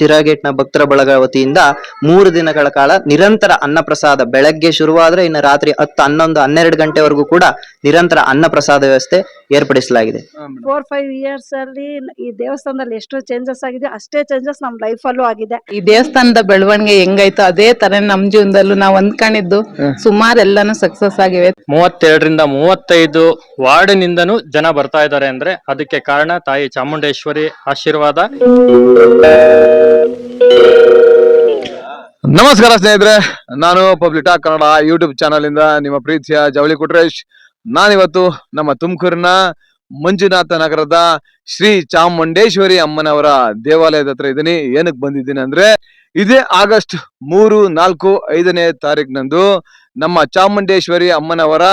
ಶಿರಾಗೇಟ್ನ ಭಕ್ತರ ಬಳಗ ವತಿಯಿಂದ 3 ದಿನಗಳ ಕಾಲ ನಿರಂತರ ಅನ್ನಪ್ರಸಾದ ಬೆಳಗ್ಗೆ ಶುರುವಾದ್ರೆ ಇನ್ನು ರಾತ್ರಿ 10, 11, 12 ಗಂಟೆವರೆಗೂ ಕೂಡ ನಿರಂತರ ಅನ್ನಪ್ರಸಾದ ವ್ಯವಸ್ಥೆ ಏರ್ಪಡಿಸಲಾಗಿದೆ. 4-5 ಇಯರ್ಸ್ ಅಲ್ಲಿ ಈ ದೇವಸ್ಥಾನದಲ್ಲಿ ಎಷ್ಟು ಚೇಂಜಸ್ ಆಗಿದೆ ಅಷ್ಟೇ ಚೇಂಜಸ್ ನಮ್ ಲೈಫ್ ಅಲ್ಲೂ ಆಗಿದೆ. ಈ ದೇವಸ್ಥಾನದ ಬೆಳವಣಿಗೆ ಹೆಂಗಾಯ್ತು ಅದೇ ತರ ನಮ್ ಜೀವನದಲ್ಲೂ ನಾವು ಅಂದ್ಕೊಂಡಿದ್ದು ಸುಮಾರು ಎಲ್ಲಾನು ಸಕ್ಸಸ್ ಆಗಿವೆ. 32ರಿಂದ 35 ವಾರ್ಡ್ನಿಂದನೂ ಜನ ಬರ್ತಾ ಇದ್ದಾರೆ ಅಂದ್ರೆ ಅದಕ್ಕೆ ಕಾರಣ ತಾಯಿ ಚಾಮುಂಡೇಶ್ವರಿ ಆಶೀರ್ವಾದ. ನಮಸ್ಕಾರ ಸ್ನೇಹಿತರೆ, ನಾನು public talk Kannada YouTube channel ಇಂದ ನಿಮ್ಮ ಪ್ರೀತಿಯ ಜವಳಿ ಕುಟ್ರೇಶ್. ನಾನಿವತ್ತು ನಮ್ಮ ತುಮಕೂರಿನ ಮಂಜುನಾಥ ನಗರದ ಶ್ರೀ ಚಾಮುಂಡೇಶ್ವರಿ ಅಮ್ಮನವರ ದೇವಾಲಯದ ಹತ್ರ ಇದ್ದೀನಿ. ಏನಕ್ಕೆ ಬಂದಿದ್ದೀನಿ ಅಂದ್ರೆ ಇದೇ ಆಗಸ್ಟ್ 3, 4, 5ನೇ ತಾರೀಕಿನಂದು ನಮ್ಮ ಚಾಮುಂಡೇಶ್ವರಿ ಅಮ್ಮನವರ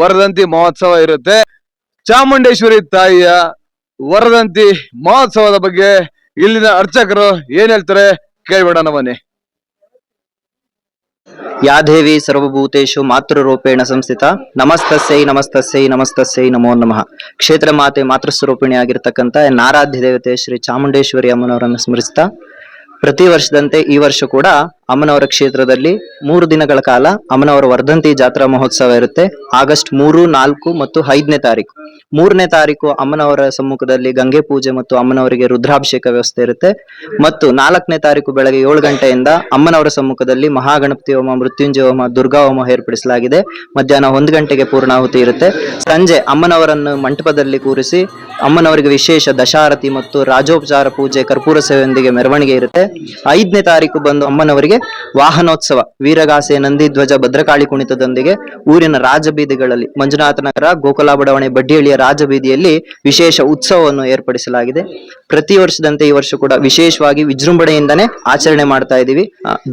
ವರದಂತಿ ಮಹೋತ್ಸವ ಇರುತ್ತೆ. ಚಾಮುಂಡೇಶ್ವರಿ ತಾಯಿಯ ವರದಂತಿ ಮಹೋತ್ಸವದ ಬಗ್ಗೆ ಇಲ್ಲಿನ ಅರ್ಚಕರು ಏನ್ ಹೇಳ್ತಾರೆ ಕೇಳ್ಬಿಡೋಣ ಬನ್ನಿ. ಯಾ ದೇವಿ ಸರ್ವಭೂತೇಶು ಮಾತೃರೂಪೇಣ ಸಂಸ್ಥಿತ ನಮಸ್ತಸ್ಯೈ ನಮಸ್ತಸ್ಯೈ ನಮಸ್ತಸ್ಯೈ ನಮೋ ನಮಃ. ಕ್ಷೇತ್ರ ಮಾತೆ ಮಾತೃಸ್ವರೂಪಿಣಿ ಆಗಿರ್ತಕ್ಕಂಥ ನಾರಾಧ್ಯ ದೇವತೆ ಶ್ರೀ ಚಾಮುಂಡೇಶ್ವರಿ ಅಮ್ಮನವರನ್ನು ಸ್ಮರಿಸ್ತಾ ಪ್ರತಿ ವರ್ಷದಂತೆ ಈ ವರ್ಷ ಕೂಡ ಅಮ್ಮನವರ ಕ್ಷೇತ್ರದಲ್ಲಿ 3 ದಿನಗಳ ಕಾಲ ಅಮ್ಮನವರ ವರ್ಧಂತಿ ಜಾತ್ರಾ ಮಹೋತ್ಸವ ಇರುತ್ತೆ. ಆಗಸ್ಟ್ 3, 4 ಮತ್ತು 5ನೇ ತಾರೀಕು. 3ನೇ ತಾರೀಕು ಅಮ್ಮನವರ ಸಮ್ಮುಖದಲ್ಲಿ ಗಂಗೆ ಪೂಜೆ ಮತ್ತು ಅಮ್ಮನವರಿಗೆ ರುದ್ರಾಭಿಷೇಕ ವ್ಯವಸ್ಥೆ ಇರುತ್ತೆ. ಮತ್ತು 4ನೇ ತಾರೀಕು ಬೆಳಗ್ಗೆ 7 ಗಂಟೆಯಿಂದ ಅಮ್ಮನವರ ಸಮ್ಮುಖದಲ್ಲಿ ಮಹಾಗಣಪತಿ ಹೋಮ, ಮೃತ್ಯುಂಜಯ ಹೋಮ, ದುರ್ಗಾ ಹೋಮ ಏರ್ಪಡಿಸಲಾಗಿದೆ. ಮಧ್ಯಾಹ್ನ 1 ಗಂಟೆಗೆ ಪೂರ್ಣಾಹುತಿ ಇರುತ್ತೆ. ಸಂಜೆ ಅಮ್ಮನವರನ್ನು ಮಂಟಪದಲ್ಲಿ ಕೂರಿಸಿ ಅಮ್ಮನವರಿಗೆ ವಿಶೇಷ ದಶಾರತಿ ಮತ್ತು ರಾಜೋಪಚಾರ ಪೂಜೆ, ಕರ್ಪೂರ ಸೇವೆಯೊಂದಿಗೆ ಮೆರವಣಿಗೆ ಇರುತ್ತೆ. 5ನೇ ತಾರೀಕು ಬಂದು ಅಮ್ಮನವರಿಗೆ ವಾಹನೋತ್ಸವ, ವೀರಗಾಸೆ, ನಂದಿ ಧ್ವಜ, ಭದ್ರಕಾಳಿ ಕುಣಿತದೊಂದಿಗೆ ಊರಿನ ರಾಜಬೀದಿಗಳಲ್ಲಿ ಮಂಜುನಾಥ ನಗರ, ಗೋಕುಲ ಬಡಾವಣೆ, ಬಡ್ಡಿಹಳ್ಳಿಯ ರಾಜಬೀದಿಯಲ್ಲಿ ವಿಶೇಷ ಉತ್ಸವವನ್ನು ಏರ್ಪಡಿಸಲಾಗಿದೆ. ಪ್ರತಿ ವರ್ಷದಂತೆ ಈ ವರ್ಷ ಕೂಡ ವಿಶೇಷವಾಗಿ ವಿಜೃಂಭಣೆಯಿಂದನೇ ಆಚರಣೆ ಮಾಡ್ತಾ ಇದ್ದೀವಿ.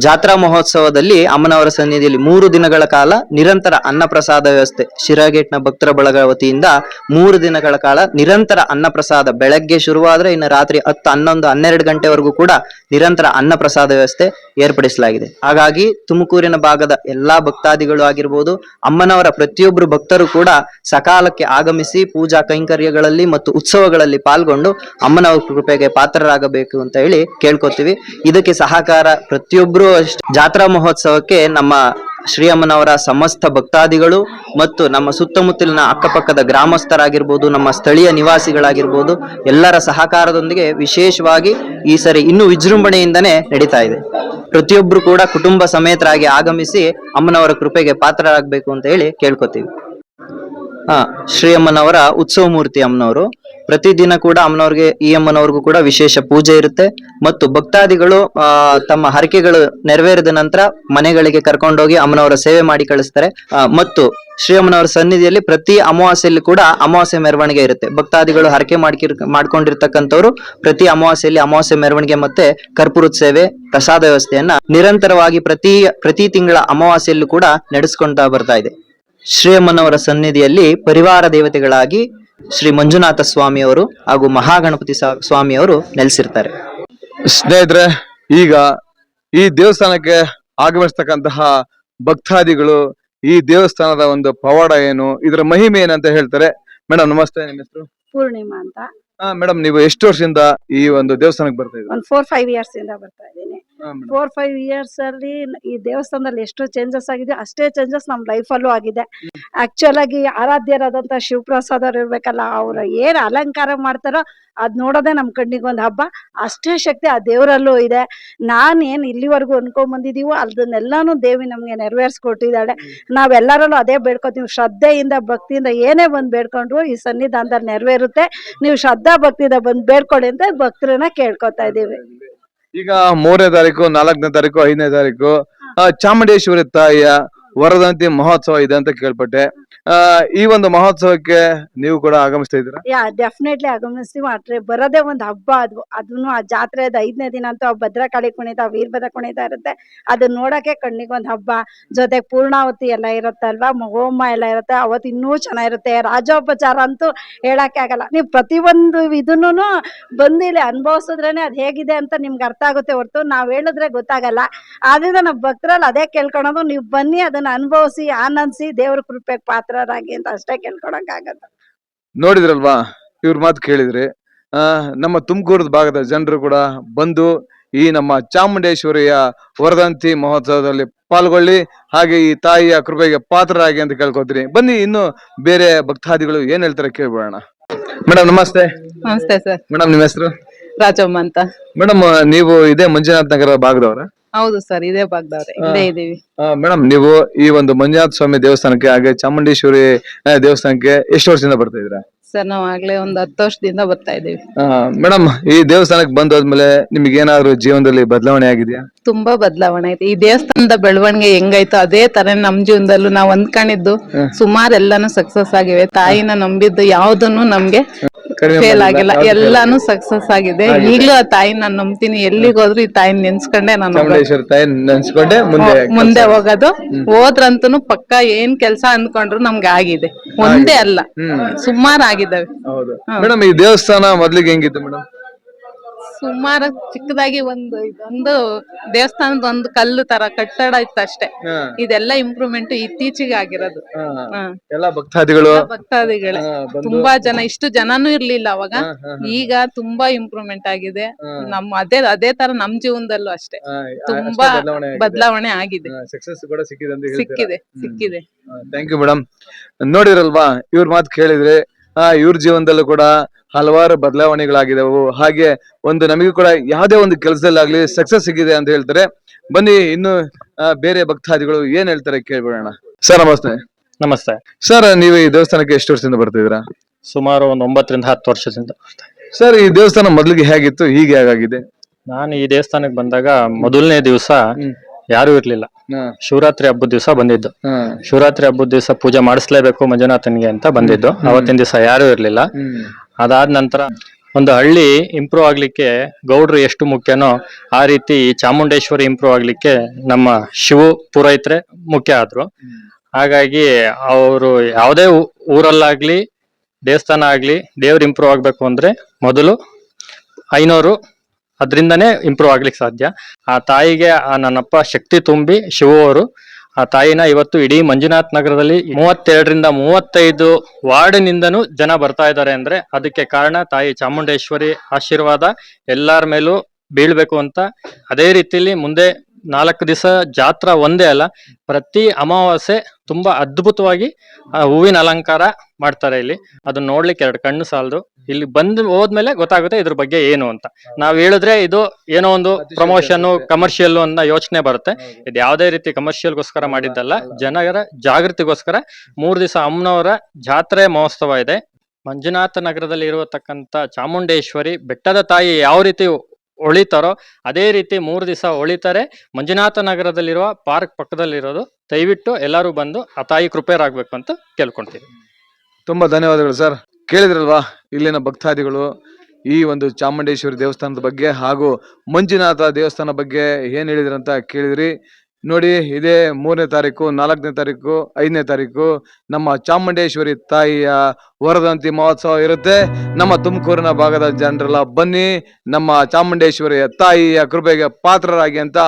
ಜಾತ್ರಾ ಮಹೋತ್ಸವದಲ್ಲಿ ಅಮ್ಮನವರ ಸನ್ನಿಧಿಯಲ್ಲಿ 3 ದಿನಗಳ ಕಾಲ ನಿರಂತರ ಅನ್ನಪ್ರಸಾದ ವ್ಯವಸ್ಥೆ ಶಿರಾಗೇಟ್ನ ಭಕ್ತರ ಬಳಗ ವತಿಯಿಂದ 3 ದಿನಗಳ ಕಾಲ ನಿರಂತರ ಅನ್ನಪ್ರಸಾದ ಬೆಳಗ್ಗೆ ಶುರುವಾದ್ರೆ ಇನ್ನು ರಾತ್ರಿ 10, 11, 12 ಗಂಟೆವರೆಗೂ ಕೂಡ ನಿರಂತರ ಅನ್ನಪ್ರಸಾದ ವ್ಯವಸ್ಥೆ ಏರ್ಪಡಿಸಲಾಗಿದೆ. ಹಾಗಾಗಿ ತುಮಕೂರಿನ ಭಾಗದ ಎಲ್ಲಾ ಭಕ್ತಾದಿಗಳು ಆಗಿರ್ಬೋದು, ಅಮ್ಮನವರ ಪ್ರತಿಯೊಬ್ಬರು ಭಕ್ತರು ಕೂಡ ಸಕಾಲಕ್ಕೆ ಆಗಮಿಸಿ ಪೂಜಾ ಕೈಂಕರ್ಯಗಳಲ್ಲಿ ಮತ್ತು ಉತ್ಸವಗಳಲ್ಲಿ ಪಾಲ್ಗೊಂಡು ಅಮ್ಮನವರ ಕೃಪೆಗೆ ಪಾತ್ರರಾಗಬೇಕು ಅಂತ ಹೇಳಿ ಕೇಳ್ಕೊತೀವಿ. ಇದಕ್ಕೆ ಸಹಕಾರ ಪ್ರತಿಯೊಬ್ಬರು ಜಾತ್ರಾ ಮಹೋತ್ಸವಕ್ಕೆ ನಮ್ಮ ಶ್ರೀ ಅಮ್ಮನವರ ಸಮಸ್ತ ಭಕ್ತಾದಿಗಳು ಮತ್ತು ನಮ್ಮ ಸುತ್ತಮುತ್ತಲಿನ ಅಕ್ಕಪಕ್ಕದ ಗ್ರಾಮಸ್ಥರಾಗಿರ್ಬೋದು, ನಮ್ಮ ಸ್ಥಳೀಯ ನಿವಾಸಿಗಳಾಗಿರ್ಬೋದು, ಎಲ್ಲರ ಸಹಕಾರದೊಂದಿಗೆ ವಿಶೇಷವಾಗಿ ಈ ಸರಿ ಇನ್ನೂ ವಿಜೃಂಭಣೆಯಿಂದನೇ ನಡೀತಾ ಇದೆ. ಪ್ರತಿಯೊಬ್ರು ಕೂಡ ಕುಟುಂಬ ಸಮೇತರಾಗಿ ಆಗಮಿಸಿ ಅಮ್ಮನವರ ಕೃಪೆಗೆ ಪಾತ್ರರಾಗಬೇಕು ಅಂತ ಹೇಳಿ ಕೇಳ್ಕೊತೀವಿ. ಶ್ರೀ ಅಮ್ಮನವರ ಉತ್ಸವ ಮೂರ್ತಿ ಅಮ್ಮನವರು ಪ್ರತಿದಿನ ಕೂಡ ಅಮ್ಮನವ್ರಿಗೆ, ಈ ಅಮ್ಮನವ್ರಿಗೂ ಕೂಡ ವಿಶೇಷ ಪೂಜೆ ಇರುತ್ತೆ. ಮತ್ತು ಭಕ್ತಾದಿಗಳು ತಮ್ಮ ಹರಕೆಗಳು ನೆರವೇರಿದ ನಂತರ ಮನೆಗಳಿಗೆ ಕರ್ಕೊಂಡೋಗಿ ಅಮ್ಮನವರ ಸೇವೆ ಮಾಡಿ ಕಳಿಸ್ತಾರೆ. ಮತ್ತು ಶ್ರೀ ಅಮ್ಮನವರ ಸನ್ನಿಧಿಯಲ್ಲಿ ಪ್ರತಿ ಅಮಾವಾಸ್ಯೆಯಲ್ಲಿ ಕೂಡ ಅಮಾವಾಸ್ಯೆ ಮೆರವಣಿಗೆ ಇರುತ್ತೆ. ಭಕ್ತಾದಿಗಳು ಹರಕೆ ಮಾಡ್ಕೊಂಡಿರ್ತಕ್ಕಂಥವ್ರು ಪ್ರತಿ ಅಮಾವಾಸ್ಯೆಯಲ್ಲಿ ಅಮಾವಾಸ್ಯೆ ಮೆರವಣಿಗೆ ಮತ್ತೆ ಕರ್ಪೂರದ ಸೇವೆ, ಪ್ರಸಾದ ವ್ಯವಸ್ಥೆಯನ್ನ ನಿರಂತರವಾಗಿ ಪ್ರತಿ ತಿಂಗಳ ಅಮಾವಾಸ್ಯೆಯಲ್ಲೂ ಕೂಡ ನಡೆಸ್ಕೊಂತಾ ಬರ್ತಾ ಇದೆ. ಶ್ರೀ ಅಮ್ಮನವರ ಸನ್ನಿಧಿಯಲ್ಲಿ ಪರಿವಾರ ದೇವತೆಗಳಾಗಿ ಶ್ರೀ ಮಂಜುನಾಥ ಸ್ವಾಮಿಯವರು ಹಾಗೂ ಮಹಾಗಣಪತಿ ಸ್ವಾಮಿಯವರು ನೆಲೆಸಿರ್ತಾರೆ. ಸ್ನೇಹಿತರೆ, ಈಗ ಈ ದೇವಸ್ಥಾನಕ್ಕೆ ಆಗಮಿಸ್ತಕ್ಕಂತಹ ಭಕ್ತಾದಿಗಳು ಈ ದೇವಸ್ಥಾನದ ಒಂದು ಪವಾಡ ಏನು, ಇದರ ಮಹಿಮೆ ಏನಂತ ಹೇಳ್ತಾರೆ. ಮೇಡಮ್ ನಮಸ್ತೆ, ನಿಮ್ಮ ಹೆಸರು? ಪೂರ್ಣಿಮಾ ಅಂತ. ಮೇಡಮ್, ನೀವು ಎಷ್ಟು ವರ್ಷದಿಂದ ಈ ಒಂದು ದೇವಸ್ಥಾನಕ್ಕೆ ಬರ್ತಾ ಇದ್ದೀರಾ? 4-5 ಇಯರ್ಸ್ ಇಂದ ಬರ್ತಾ ಇದ್ದೀನಿ. 4-5 ಇಯರ್ಸ್ ಅಲ್ಲಿ ಈ ದೇವಸ್ಥಾನದಲ್ಲಿ ಎಷ್ಟು ಚೇಂಜಸ್ ಆಗಿದೆ ಅಷ್ಟೇ ಚೇಂಜಸ್ ನಮ್ ಲೈಫ್ ಅಲ್ಲೂ ಆಗಿದೆ. ಆಕ್ಚುಲ್ ಆಗಿ ಆರಾಧ್ಯರಾದಂತ ಶಿವಪ್ರಸಾದ್ ಅವ್ರು ಇರ್ಬೇಕಲ್ಲ, ಅವ್ರ ಏನ್ ಅಲಂಕಾರ ಮಾಡ್ತಾರೋ ಅದ್ ನೋಡೋದೇ ನಮ್ ಕಣ್ಣಿಗೆ ಒಂದ್ ಹಬ್ಬ. ಅಷ್ಟೇ ಶಕ್ತಿ ಆ ದೇವರಲ್ಲೂ ಇದೆ. ನಾನ್ ಏನ್ ಇಲ್ಲಿವರೆಗೂ ಅನ್ಕೊಂಡ್ ಬಂದಿದೀವೋ ಅದನ್ನೆಲ್ಲಾನು ದೇವಿ ನಮ್ಗೆ ನೆರವೇರಿಸ್ಕೊಟ್ಟಿದ್ದಾಳೆ. ನಾವೆಲ್ಲರಲ್ಲೂ ಅದೇ ಬೇಡ್ಕೊತೀವಿ, ಶ್ರದ್ಧೆಯಿಂದ ಭಕ್ತಿಯಿಂದ ಏನೇ ಬಂದ್ ಬೇಡ್ಕೊಂಡ್ರು ಈ ಸನ್ನಿಧಾನದಲ್ಲಿ ನೆರವೇರುತ್ತೆ. ನೀವು ಶ್ರದ್ಧಾ ಭಕ್ತಿಯಿಂದ ಬಂದ್ ಬೇಡ್ಕೊಳ್ಳಿ ಅಂತ ಭಕ್ತರನ್ನ ಕೇಳ್ಕೊತಾ ಇದೀವಿ. ಈಗ 3ನೇ ತಾರೀಕು, 4ನೇ ತಾರೀಕು, 5ನೇ ತಾರೀಕು ಚಾಮುಂಡೇಶ್ವರಿ ತಾಯಿಯ ವರದಂತಿ ಮಹೋತ್ಸವ ಇದೆ ಅಂತ ಕೇಳ್ಪಟ್ಟೆ. ಈ ಒಂದು ಮಹೋತ್ಸವಕ್ಕೆ ನೀವು ಕೂಡ ಆಗಮಿಸ್ತಾ ಇದ್ದೀರಾ? ಡೆಫಿನೆಟ್ಲಿ ಆಗಮಿಸ್ತೀವಿ. ಆದ್ರೆ ಬರೋದೇ ಒಂದ್ ಹಬ್ಬ. ಅದನ್ನು ಆ ಜಾತ್ರೆದ 5ನೇ ದಿನ ಅಂತೂ ಭದ್ರಕಾಳಿ ಕುಣಿತ, ವೀರಭದ್ರ ಕುಣಿತ ಇರುತ್ತೆ. ಅದನ್ನ ನೋಡಕ್ಕೆ ಕಣ್ಣಿಗೆ ಒಂದ್ ಹಬ್ಬ. ಜೊತೆಗೆ ಪೂರ್ಣಾವತಿ ಎಲ್ಲ ಇರುತ್ತಲ್ವಾ, ಹೋಮ ಎಲ್ಲ ಇರುತ್ತೆ. ಅವತ್ತು ಇನ್ನೂ ಚೆನ್ನಾಗಿರುತ್ತೆ. ರಾಜೋಪಚಾರ ಅಂತೂ ಹೇಳಕ್ಕೆ ಆಗಲ್ಲ. ನೀವು ಪ್ರತಿಯೊಂದು ಇದನ್ನು ಬಂದು ಇಲ್ಲಿ ಅನುಭವಿಸಿದ್ರೇನೆ ಅದ್ ಹೇಗಿದೆ ಅಂತ ನಿಮ್ಗೆ ಅರ್ಥ ಆಗುತ್ತೆ ಹೊರತು ನಾವ್ ಹೇಳಿದ್ರೆ ಗೊತ್ತಾಗಲ್ಲ. ಆದ್ರಿಂದ ನಾವ್ ಭಕ್ತರಲ್ಲಿ ಅದೇ ಕೇಳ್ಕೊಳೋದು, ನೀವು ಬನ್ನಿ, ಅದನ್ನ ಅನುಭವಿಸಿ, ಆನಂದಿಸಿ, ದೇವ್ರ ಕೃಪೆಗೆ ಪಾತ್ರರಾಗಿ ಅಂತ ಅಷ್ಟೇ ಕೇಳ್ಕೊಳಕ್ ಆಗತ್ತೆ. ನೋಡಿದ್ರಲ್ವಾ, ಇವ್ರ ಮಾತು ಕೇಳಿದ್ರಿ. ನಮ್ಮ ತುಮಕೂರು ಭಾಗದ ಜನರು ಕೂಡ ಬಂದು ಈ ನಮ್ಮ ಚಾಮುಂಡೇಶ್ವರಿಯ ವರದಂತಿ ಮಹೋತ್ಸವದಲ್ಲಿ ಪಾಲ್ಗೊಳ್ಳಿ, ಹಾಗೆ ಈ ತಾಯಿಯ ಕೃಪೆಗೆ ಪಾತ್ರರಾಗಿ ಅಂತ ಕೇಳ್ಕೊತೀನಿ. ಬನ್ನಿ ಇನ್ನು ಬೇರೆ ಭಕ್ತಾದಿಗಳು ಏನ್ ಹೇಳ್ತಾರೆ ಕೇಳ್ಬೋಣ. ಮೇಡಮ್ ನಮಸ್ತೆ. ನಮಸ್ತೆ ಸರ್. ಮೇಡಮ್ ನಿಮ್ಮ ಹೆಸರು? ರಾಜಮ್ಮ ಅಂತ. ಮೇಡಮ್ ನೀವು ಇದೇ ಮಂಜುನಾಥ ನಗರ ಭಾಗದವರ? ಹೌದು ಸರ್, ಇದೇ ಭಾಗದವ್ರೆ, ಇಲ್ಲೇ ಇದೀವಿ. ಮೇಡಮ್ ನೀವು ಈ ಒಂದು ಮಂಜುನಾಥ ಸ್ವಾಮಿ ದೇವಸ್ಥಾನಕ್ಕೆ ಹಾಗೆ ಚಾಮುಂಡೇಶ್ವರಿ ದೇವಸ್ಥಾನಕ್ಕೆ ಎಷ್ಟು ವರ್ಷದಿಂದ ಬರ್ತಾ ಇದ್ದೀರಾ? ಸರ್ ನಾವು ಆಗ್ಲೇ ಒಂದು 10 ವರ್ಷದಿಂದ ಬರ್ತಾ ಇದೀವಿ. ಮೇಡಮ್ ಈ ದೇವಸ್ಥಾನಕ್ಕೆ ಬಂದೋದ್ಮೇಲೆ ನಿಮ್ಗೆ ಏನಾದ್ರು ಜೀವನದಲ್ಲಿ ಬದಲಾವಣೆ ಆಗಿದೆಯಾ? ತುಂಬಾ ಬದಲಾವಣೆ ಐತೆ. ಈ ದೇವಸ್ಥಾನದ ಬೆಳವಣಿಗೆ ಹೆಂಗಾಯ್ತು ಅದೇ ತರ ನಮ್ ಜೀವನದಲ್ಲೂ ನಾವ್ ಅಂದ್ಕೊಂಡಿದ್ದು ಸುಮಾರು ಎಲ್ಲಾನು ಸಕ್ಸಸ್ ಆಗಿವೆ. ತಾಯಿನ ನಂಬಿದ್ದು ಯಾವ್ದನ್ನು ನಮ್ಗೆ ಫೇಲ್ ಆಗಿಲ್ಲ, ಎಲ್ಲಾನು ಸಕ್ಸಸ್ ಆಗಿದೆ. ಈಗ್ಲೂ ಆ ತಾಯಿನ ನಾನು ನಂಬ್ತೀನಿ. ಎಲ್ಲಿಗೆ ಹೋದ್ರು ಈ ತಾಯಿನ ನೆನ್ಸ್ಕೊಂಡೆ ನಾನು ಚಾಮುಂಡೇಶ್ವರಿ ತಾಯಿ ನೆನ್ಸ್ಕೊಂಡೆ ಮುಂದೆ ಹೋಗೋದು. ಹೋದ್ರಂತೂ ಪಕ್ಕ ಏನ್ ಕೆಲ್ಸ ಅಂದ್ಕೊಂಡ್ರು ನಮ್ಗೆ ಆಗಿದೆ. ಒಂದೇ ಅಲ್ಲ, ಸುಮಾರು ಆಗಿದ್ದಾವೆ. ಹೌದು ಮೇಡಮ್. ಈ ದೇವಸ್ಥಾನ ಮೊದ್ಲಿಗೆ ಹೆಂಗಿತ್ತು ಮೇಡಮ್? ಸುಮಾರು ಚಿಕ್ಕದಾಗಿ ಇದೊಂದು ದೇವಸ್ಥಾನದ ಒಂದು ಕಲ್ಲು ತರ ಕಟ್ಟಡ ಇತ್ತು ಅಷ್ಟೇ. ಇದೆಲ್ಲ ಇಂಪ್ರೂವ್ಮೆಂಟ್ ಇತ್ತೀಚೆಗೆ ಆಗಿರೋದು. ಎಲ್ಲ ಭಕ್ತಾದಿಗಳು ಭಕ್ತಾದಿಗಳೇ ತುಂಬಾ ಜನ, ಇಷ್ಟು ಜನನೂ ಇರ್ಲಿಲ್ಲ ಅವಾಗ. ಈಗ ತುಂಬಾ ಇಂಪ್ರೂವ್ಮೆಂಟ್ ಆಗಿದೆ. ನಮ್ಮ ಅದೇ ತರ ನಮ್ ಜೀವನದಲ್ಲೂ ಅಷ್ಟೇ ತುಂಬಾ ಬದಲಾವಣೆ ಆಗಿದೆ. ಸಕ್ಸಸ್ ಕೂಡ ಸಿಕ್ಕಿದೆ. Thank you madam. ನೋಡಿರಲ್ವಾ, ಇವ್ರ ಮಾತು ಕೇಳಿದ್ರೆ ಇವ್ರ ಜೀವನದಲ್ಲೂ ಕೂಡ ಹಲವಾರು ಬದಲಾವಣೆಗಳಾಗಿದವು. ಹಾಗೆ ಒಂದು ನಮಗೂ ಕೂಡ ಯಾವ್ದೇ ಒಂದು ಕೆಲಸದಲ್ಲಾಗ್ಲಿ ಸಕ್ಸಸ್ ಸಿಗಿದೆ ಅಂತ ಹೇಳ್ತಾರೆ. ಬನ್ನಿ ಇನ್ನು ಬೇರೆ ಭಕ್ತಾದಿಗಳು ಏನ್ ಹೇಳ್ತಾರೆ ಕೇಳ್ಬಿಡೋಣ. ಸರ್ ನಮಸ್ತೆ. ನಮಸ್ತೆ ಸರ್, ನೀವು ಈ ದೇವಸ್ಥಾನಕ್ಕೆ ಎಷ್ಟು ವರ್ಷದಿಂದ ಬರ್ತಿದ್ದೀರಾ? ಸುಮಾರು ಒಂದು 9 ರಿಂದ 10 ವರ್ಷದಿಂದ. ಸರ್, ಈ ದೇವಸ್ಥಾನ ಮೊದಲಿಗೆ ಹೇಗಿತ್ತು, ಹೀಗೆ ಹೇಗಾಗಿದೆ? ನಾನು ಈ ದೇವಸ್ಥಾನಕ್ಕೆ ಬಂದಾಗ ಮೊದಲನೇ ದಿವಸ ಯಾರು ಇರ್ಲಿಲ್ಲ. ಶಿವರಾತ್ರಿ ಹಬ್ಬದ ದಿವಸ ಬಂದಿದ್ದು. ಶಿವರಾತ್ರಿ ಹಬ್ಬದ ದಿವಸ ಪೂಜೆ ಮಾಡಿಸ್ಲೇಬೇಕು ಮಂಜುನಾಥನ್ಗೆ ಅಂತ ಬಂದಿದ್ದು. ಅವತ್ತಿನ ದಿವಸ ಯಾರು ಇರ್ಲಿಲ್ಲ. ಅದಾದ ನಂತರ ಒಂದು ಹಳ್ಳಿ ಇಂಪ್ರೂವ್ ಆಗ್ಲಿಕ್ಕೆ ಗೌಡ್ರು ಎಷ್ಟು ಮುಖ್ಯನೋ ಆ ರೀತಿ ಚಾಮುಂಡೇಶ್ವರಿ ಇಂಪ್ರೂವ್ ಆಗ್ಲಿಕ್ಕೆ ನಮ್ಮ ಶಿವು ಪುರೋಹಿತರೆ ಮುಖ್ಯ ಆದ್ರು. ಹಾಗಾಗಿ ಅವರು ಯಾವುದೇ ಊರಲ್ಲಾಗ್ಲಿ ದೇವಸ್ಥಾನ ಆಗ್ಲಿ ದೇವ್ರು ಇಂಪ್ರೂವ್ ಆಗ್ಬೇಕು ಅಂದ್ರೆ ಮೊದಲು 500 ಅದರಿಂದನೇ ಇಂಪ್ರೂವ್ ಆಗ್ಲಿಕ್ಕೆ ಸಾಧ್ಯ. ಆ ತಾಯಿಗೆ ನನ್ನಪ್ಪ ಶಕ್ತಿ ತುಂಬಿ ಶಿವು ಅವರು ಆ ತಾಯಿನ ಇವತ್ತು ಇಡೀ ಮಂಜುನಾಥ್ ನಗರದಲ್ಲಿ 32 ರಿಂದ 35 ವಾರ್ಡ್ನಿಂದನೂ ಜನ ಬರ್ತಾ ಇದ್ದಾರೆ ಅಂದ್ರೆ ಅದಕ್ಕೆ ಕಾರಣ ತಾಯಿ ಚಾಮುಂಡೇಶ್ವರಿ ಆಶೀರ್ವಾದ ಎಲ್ಲರ ಮೇಲೂ ಬೀಳ್ಬೇಕು ಅಂತ. ಅದೇ ರೀತಿಯಲ್ಲಿ ಮುಂದೆ 4 ದಿವಸ ಜಾತ್ರಾ ಒಂದೇ ಅಲ್ಲ, ಪ್ರತಿ ಅಮಾವಾಸ್ಯೆ ತುಂಬಾ ಅದ್ಭುತವಾಗಿ ಹೂವಿನ ಅಲಂಕಾರ ಮಾಡ್ತಾರೆ ಇಲ್ಲಿ. ಅದನ್ನ ನೋಡ್ಲಿಕ್ಕೆ 2 ಕಣ್ಣು ಸಾಲದು. ಇಲ್ಲಿ ಬಂದು ಹೋದ್ಮೇಲೆ ಗೊತ್ತಾಗುತ್ತೆ ಇದ್ರ ಬಗ್ಗೆ ಏನು ಅಂತ. ನಾವ್ ಹೇಳಿದ್ರೆ ಇದು ಏನೋ ಒಂದು ಪ್ರಮೋಷನ್ ಕಮರ್ಷಿಯಲ್ ಅನ್ನೋ ಯೋಚನೆ ಬರುತ್ತೆ. ಇದು ಯಾವುದೇ ರೀತಿ ಕಮರ್ಷಿಯಲ್ಗೋಸ್ಕರ ಮಾಡಿದ್ದಲ್ಲ, ಜನರ ಜಾಗೃತಿಗೋಸ್ಕರ 3 ದಿವಸ ಅಮ್ಮನವರ ಜಾತ್ರೆ ಮಹೋತ್ಸವ ಇದೆ. ಮಂಜುನಾಥ ನಗರದಲ್ಲಿ ಇರತಕ್ಕಂತ ಚಾಮುಂಡೇಶ್ವರಿ ಬೆಟ್ಟದ ತಾಯಿ ಯಾವ ರೀತಿ ಒಳಿತಾರೋ ಅದೇ ರೀತಿ 3 ದಿವಸ ಒಳಿತಾರೆ. ಮಂಜುನಾಥ ನಗರದಲ್ಲಿರುವ ಪಾರ್ಕ್ ಪಕ್ಕದಲ್ಲಿರೋದು. ದಯವಿಟ್ಟು ಎಲ್ಲರೂ ಬಂದು ಆ ತಾಯಿ ಕೃಪೆಯರಾಗಬೇಕು ಅಂತ ಕೇಳ್ಕೊಂತೀವಿ. ತುಂಬಾ ಧನ್ಯವಾದಗಳು ಸರ್. ಕೇಳಿದ್ರಲ್ವಾ ಇಲ್ಲಿನ ಭಕ್ತಾದಿಗಳು ಈ ಒಂದು ಚಾಮುಂಡೇಶ್ವರಿ ದೇವಸ್ಥಾನದ ಬಗ್ಗೆ ಹಾಗೂ ಮಂಜುನಾಥ ದೇವಸ್ಥಾನ ಬಗ್ಗೆ ಏನ್ ಹೇಳಿದ್ರಂತ ಕೇಳಿದ್ರಿ. ನೋಡಿ, ಇದೇ 3ನೇ ತಾರೀಕು, 4ನೇ ತಾರೀಕು, 5ನೇ ತಾರೀಕು ನಮ್ಮ ಚಾಮುಂಡೇಶ್ವರಿ ತಾಯಿಯ ವರದಂತಿ ಮಹೋತ್ಸವ ಇರುತ್ತೆ. ನಮ್ಮ ತುಮಕೂರಿನ ಭಾಗದ ಜನರೆಲ್ಲ ಬನ್ನಿ, ನಮ್ಮ ಚಾಮುಂಡೇಶ್ವರಿಯ ತಾಯಿಯ ಕೃಪೆಗೆ ಪಾತ್ರರಾಗಿ ಅಂತ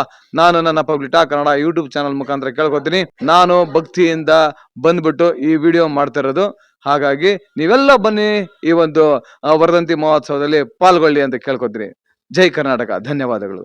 ನಾನು ನನ್ನ public talk Kannada YouTube channel ಮುಖಾಂತರ ಕೇಳ್ಕೊತೀನಿ. ನಾನು ಭಕ್ತಿಯಿಂದ ಬಂದ್ಬಿಟ್ಟು ಈ ವಿಡಿಯೋ ಮಾಡ್ತಾ ಇರೋದು. ಹಾಗಾಗಿ ನೀವೆಲ್ಲ ಬನ್ನಿ, ಈ ಒಂದು ವರದಂತಿ ಮಹೋತ್ಸವದಲ್ಲಿ ಪಾಲ್ಗೊಳ್ಳಿ ಅಂತ ಕೇಳ್ಕೊತೀನಿ. ಜೈ ಕರ್ನಾಟಕ. ಧನ್ಯವಾದಗಳು.